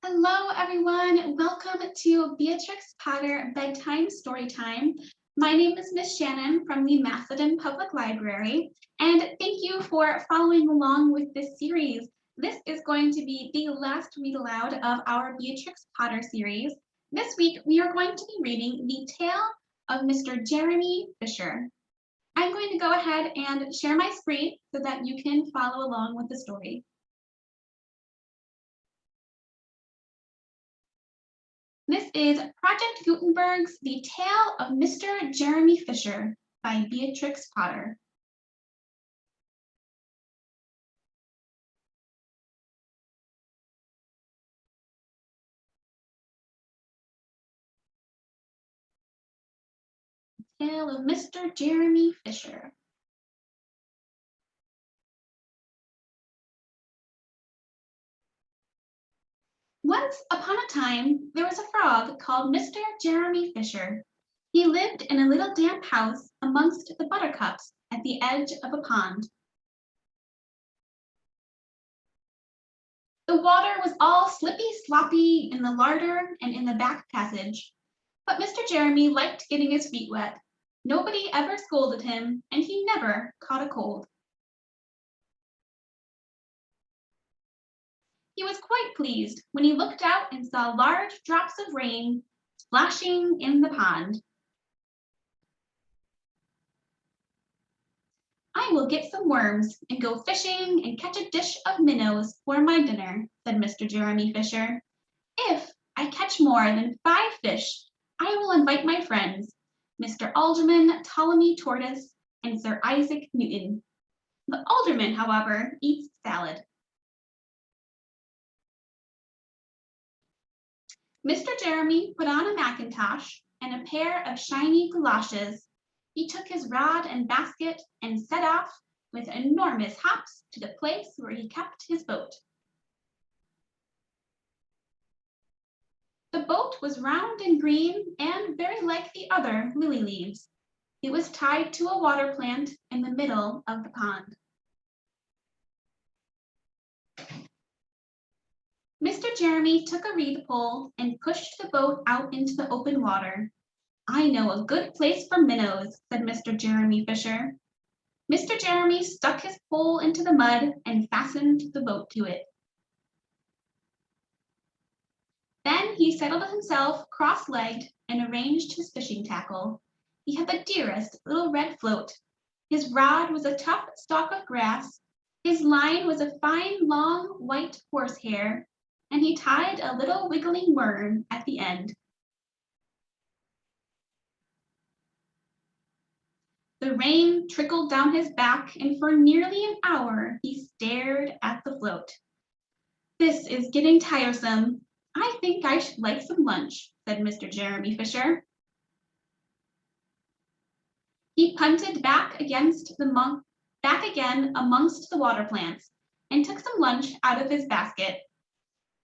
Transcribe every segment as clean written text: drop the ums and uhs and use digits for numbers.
Hello, everyone. Welcome to Beatrix Potter Bedtime Storytime. My name is Miss Shannon from the Macedon Public Library, and thank you for following along with this series. This is going to be the last read aloud of our Beatrix Potter series. This week, we are going to be reading The Tale of Mr. Jeremy Fisher. I'm going to go ahead and share my screen so that you can follow along with the story. This is Project Gutenberg's The Tale of Mr. Jeremy Fisher by Beatrix Potter. The Tale of Mr. Jeremy Fisher. Once upon a time, there was a frog called Mr. Jeremy Fisher. He lived in a little damp house amongst the buttercups at the edge of a pond. The water was all slippy sloppy in the larder and in the back passage. But Mr. Jeremy liked getting his feet wet. Nobody ever scolded him, and he never caught a cold. He was quite pleased when he looked out and saw large drops of rain splashing in the pond. "I will get some worms and go fishing and catch a dish of minnows for my dinner," said Mr. Jeremy Fisher. "If I catch more than 5 fish, I will invite my friends, Mr. Alderman Ptolemy Tortoise and Sir Isaac Newton. The alderman, however, eats salad." Mr. Jeremy put on a mackintosh and a pair of shiny galoshes. He took his rod and basket and set off with enormous hops to the place where he kept his boat. The boat was round and green and very like the other lily leaves. It was tied to a water plant in the middle of the pond. Mr. Jeremy took a reed pole and pushed the boat out into the open water. "I know a good place for minnows," said Mr. Jeremy Fisher. Mr. Jeremy stuck his pole into the mud and fastened the boat to it. Then he settled himself cross-legged and arranged his fishing tackle. He had the dearest little red float. His rod was a tough stalk of grass. His line was a fine long white horsehair, and he tied a little wiggling worm at the end. The rain trickled down his back, and for nearly an hour he stared at the float. "This is getting tiresome. I think I should like some lunch," said Mr. Jeremy Fisher. He punted back again amongst the water plants and took some lunch out of his basket.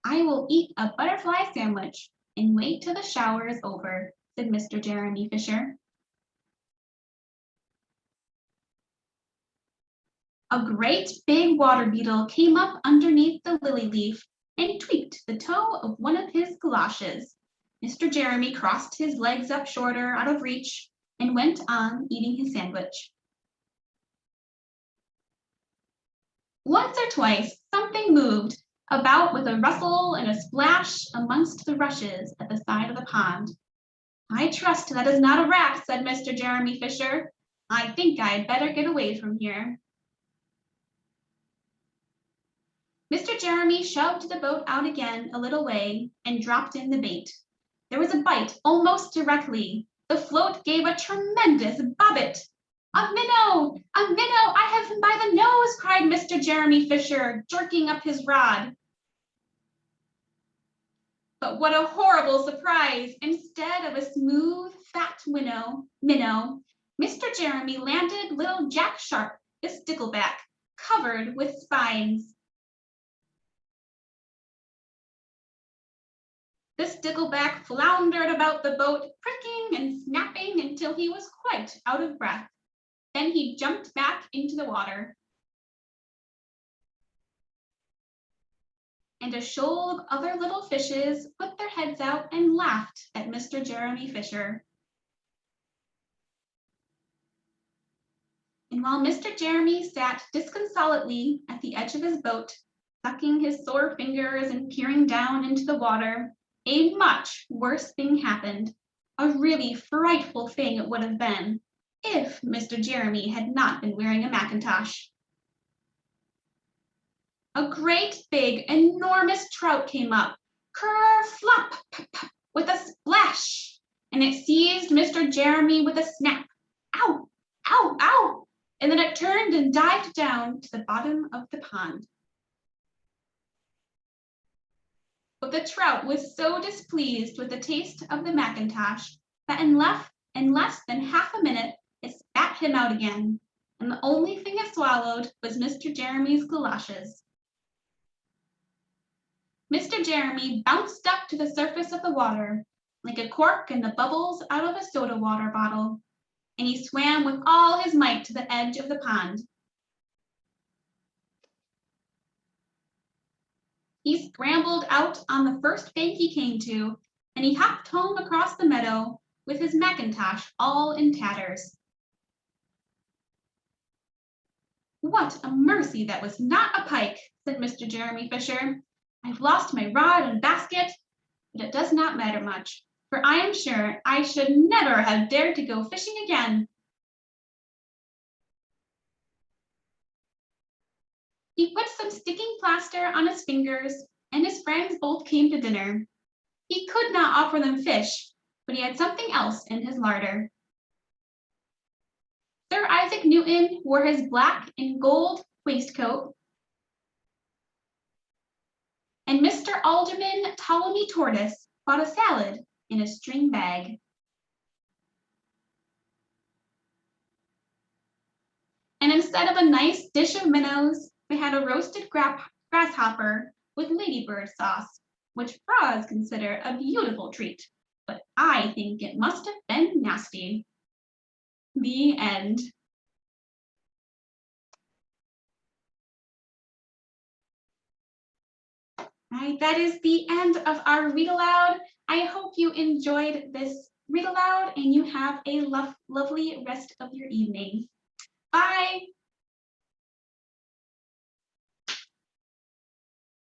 "I will eat a butterfly sandwich and wait till the shower is over," said Mr. Jeremy Fisher. A great big water beetle came up underneath the lily leaf and tweaked the toe of one of his galoshes. Mr. Jeremy crossed his legs up shorter, out of reach, and went on eating his sandwich. Once or twice something moved about with a rustle and a splash amongst the rushes at the side of the pond. "I trust that is not a rat," said Mr. Jeremy Fisher. "I think I had better get away from here." Mr. Jeremy shoved the boat out again a little way and dropped in the bait. There was a bite almost directly. The float gave a tremendous bobbit. "A minnow! A minnow! I have him by the nose!" cried Mr. Jeremy Fisher, jerking up his rod. But what a horrible surprise! Instead of a smooth, fat minnow, Mr. Jeremy landed little Jack Sharp, the stickleback, covered with spines. The stickleback floundered about the boat, pricking and snapping until he was quite out of breath. Then he jumped back into the water. and a shoal of other little fishes put their heads out and laughed at Mr. Jeremy Fisher. And while Mr. Jeremy sat disconsolately at the edge of his boat, sucking his sore fingers and peering down into the water, a much worse thing happened. A really frightful thing it would have been if Mr. Jeremy had not been wearing a mackintosh. A great big, enormous trout came up, ker flop, with a splash, and it seized Mr. Jeremy with a snap. Ow, ow, ow! And then it turned and dived down to the bottom of the pond. But the trout was so displeased with the taste of the mackintosh that in less than half a minute it spat him out again, and the only thing it swallowed was Mr. Jeremy's galoshes. Mr. Jeremy bounced up to the surface of the water like a cork in the bubbles out of a soda water bottle, and he swam with all his might to the edge of the pond. He scrambled out on the first bank he came to, and he hopped home across the meadow with his mackintosh all in tatters. What a mercy that was not a pike, said Mr. Jeremy Fisher. I've lost my rod and basket, but it does not matter much, for I am sure I should never have dared to go fishing again. He put some sticking plaster on his fingers, and his friends both came to dinner. He could not offer them fish, but he had something else in his larder. Sir Isaac Newton wore his black and gold waistcoat, and Mr. Alderman Ptolemy Tortoise bought a salad in a string bag. And instead of a nice dish of minnows, they had a roasted grasshopper with ladybird sauce, which frogs consider a beautiful treat, but I think it must have been nasty. The end. All right, that is the end of our read aloud. I hope you enjoyed this read aloud and you have a lovely rest of your evening. Bye.